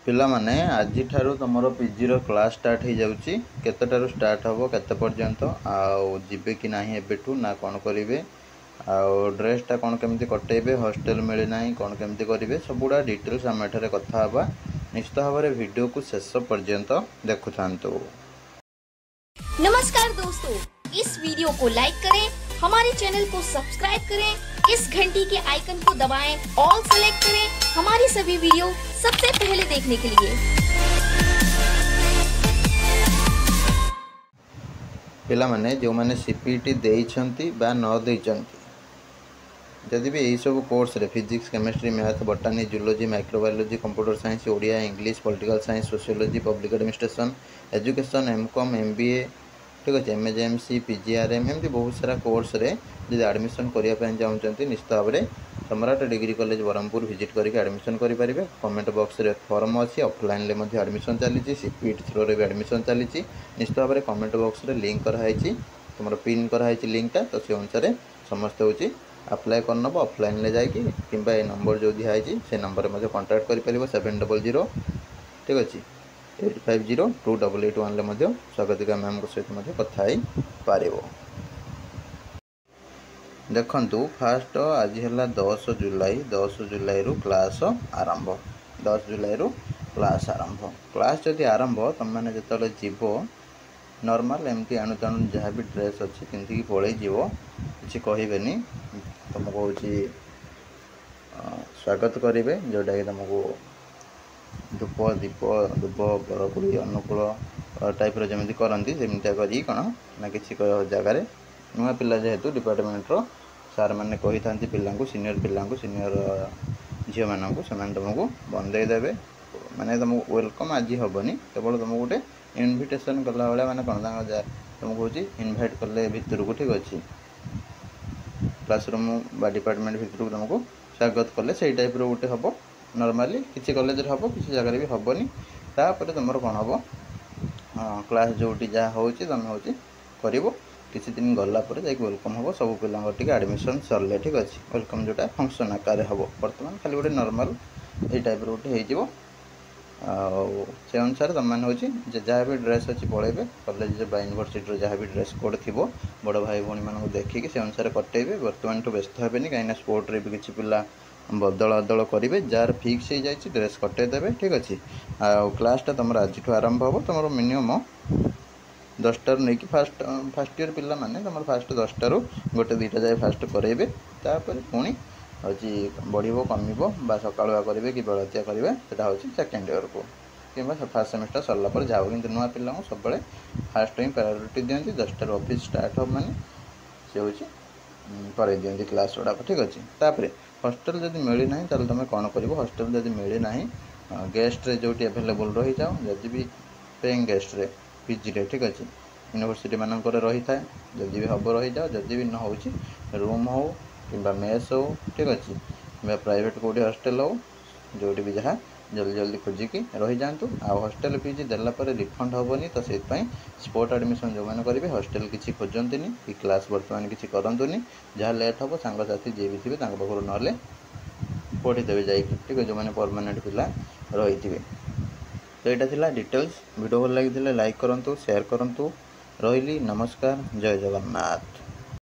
पिला माने आज ठारू तुमर पीजी रो क्लास स्टार्ट हो जाउची केतेटारू स्टार्ट हबो केते पर्यंत आउ जिबे कि नाही एबेठू ना कोन करिवे आउ ड्रेस ता कोन केमती कटेबे हॉस्टल मिले नाही कोन केमती करिवे सबुडा डिटेल्स हम एठारे कथा हबा निश्चित भाबरे वीडियो को शेष पर्यंत देखुथांतो। नमस्कार दोस्तों, इस वीडियो को लाइक करें, हमारे चैनल को सब्सक्राइब करें, इस घंटी के आइकन को दबाएं, ऑल सेलेक्ट करें हमारी सभी वीडियो सबसे पहले देखने के लिए। पिला माने जो माने सीपीटी देइछंती बा न देइछंती जदि भी यही सब कोर्स रे physics chemistry math botany zoology microbiology computer science Odia English political science sociology public administration education MCom MBA ठीक अच्छे एमएजेएमसी पीजीआरएम एमती बहुत सारा कोर्स रे जब एडमिशन करने चाहते निश्चित भाव में सम्राट डिग्री कॉलेज ब्रह्मपुर विजिट करके एडमिशन करेंगे। कमेंट बॉक्स रे फॉर्म अच्छी ऑफलाइन ले एडमिशन चली सीपीटी थ्रो रे भी एडमिशन चली निश्चित भाव में कमेंट बॉक्स रे लिंक कराई तुम पिन कराई लिंकटा तो से अनुसार समस्त हूँ अप्लाई करनब ऑफलाइन ले जाकि कि नंबर जो दिखाई से नंबर में कांटेक्ट कर 700 ठीक अच्छे 85028881 स्वागतिका मैम सहित कथा पार। देखु फास्ट आज है 10 जुलाई रु क्लास आरंभ 10 जुलाई रु क्लास आरंभ क्लास जदि आरंभ तुम मैंने जो जीव नॉर्मल एमती आणु ताणु जहाँ भी ड्रेस अच्छी पिंधिकी पलि जीव किसी कहबेनी तुमको हूँ स्वागत करेंगे जोटा कि तुमको धूप दीप धूप बरकुड़ी अनुकूल टाइप जमी करती सेमती कौन ना किसी जगार नुआ पिला जेहेतु डिपार्टमेंटर सार मैंने कही था पिला सीनियर सीनियर झील मानक से तुमको बंदे देवे माने तुमको वेलकम आज हेनी केवल तुमको गोटे इनविटेशन कला भाया माने कौन तुमको हूँ इनभाइट कले भितर को ठीक अच्छे क्लासरूम बा डिपार्टमेंट भितर तुमको स्वागत कले से टाइप गोटे हम नॉर्मली किसी कॉलेज हम किसी जगह भी हेनी तापर तुम कौन हम क्लास जो जहाँ हो तुम हूँ कर किसी दिन गला वेलकम हम सब पिला एडमिशन सरले ठीक अच्छे वेलकम जोटा फंक्शन आकार हम बर्तमान खाली गोटे नॉर्मल ये टाइप गोटे हो से अनुसार तुम मैंने हूँ जहाँ भी ड्रेस अच्छी पलैबे कॉलेज यूनिवर्सिटी जहाँ भी ड्रेस कोड थी बड़ भाई भौणी मानक देखिए से अनुसार कटेबे बर्तमान तो व्यस्त हेनी कहीं स्पोर्ट रे भी किसी पिला बदल अदल करेंगे जार फिक्स हो जाए ड्रेस कटेदेवे ठीक अच्छे क्लासटा तुम आज आरंभ हम तुम मिनिमम 10टार नहीं कि फास्ट ईयर पिला माने तुम फास्ट 10टारू गोटे 2टा जाए फास्ट करेंगे तापर पुणी हूँ बढ़ कम सकालुआ करेंगे कि बेलतिया करेंगे सेटा हूँ सेकेंड ईयर को कि फास्ट सेमेस्टर सरला पर जाओ कि नुआ पिला सब फास्ट ही प्रायोरिटी दिखती 10टार ऑफिस स्टार्ट हो माने से हूँ कर दिखती क्लास गुड़ाक ठीक अच्छे तापर हॉस्टल जब मिली ना तो तुम कौन कर हॉस्टल जब मिली ना गेस्ट रे जो एभेलेबल रही जाओ जदि भी पेइंग गेस्ट रे पीजी रे ठीक अच्छे यूनिवर्सिटी मानक रही था जदि भी हम रही जाओ जदि भी न हो रूम हो कि मेस हो ठीक अच्छे कि प्राइवेट कौटी हॉस्टल हो जो भी जहाँ जल्दी जल्दी खोजिकी रही जातु आ हॉस्टल फीस देलापर रिफंड हेनी तो से स्पोर्ट एडमिशन जो मैंने करेंगे हॉस्टल किसी खोजती कि क्लास बर्तमान किसी करतुनि जहाँ लेट हम सांगसाथी जी भी थे पाखु ना पढ़ीदेवे जा ठीक है जो मैंने परमानेंट पिला रही थे। तो यहाँ डिटेल्स वीडियो भल लगी लाइक करूँ शेयर करूँ रही नमस्कार जय जगन्नाथ।